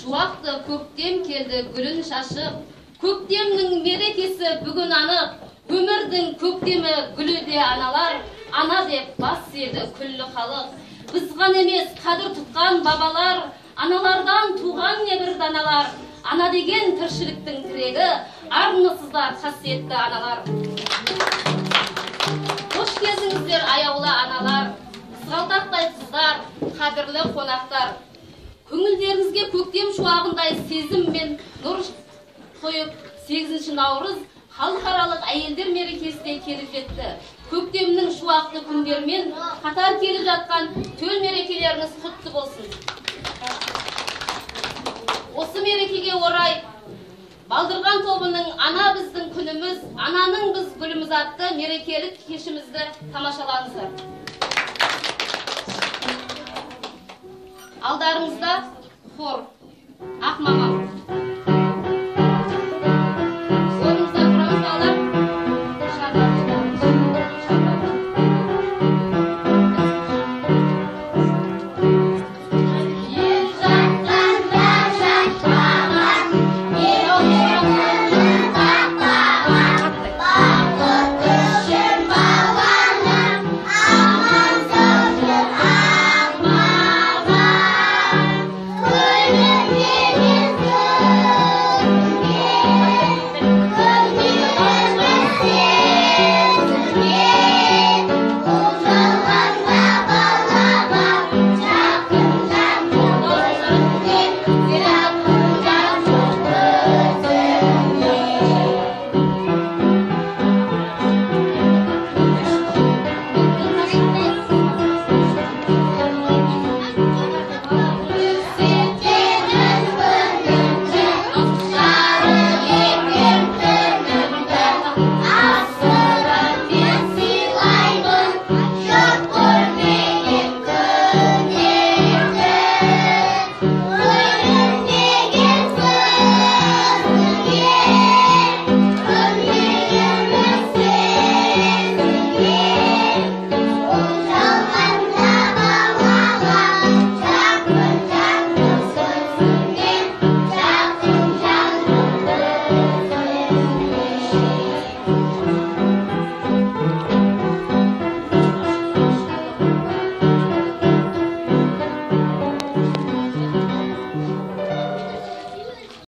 Шуақты көктем келді гүлін шашып, көктемнің мерекесі бүгін анық, өмірдің көктемі гүлі де аналар, ана деп бас еді күллі халық. Біз ғана емес қадір тұтқан бабалар, аналардан туған небір даналар, ана деген тіршіліктің тірегі, армысыздар қасиетті аналар. Қош келдіңіздер аяулы аналар, қызғалдақтай қыздар, қадірлі қонақтар. Көңілдеріңізге көктем шуағындай сезім мен нұр қойып, 8 наурыз халықаралық әйелдер мерекесіне келіп жетті. Көктемнің шуақты күндермен қатар келіп жатқан төл мерекелеріңіз құтты болсын. Осы мерекеге орай Балдырған тобының ана біздің күніміз, ананың біз гүліміз атты мерекелік кешімізді тамашалаңыздар. Алдарыңызда хор, ақ мамам.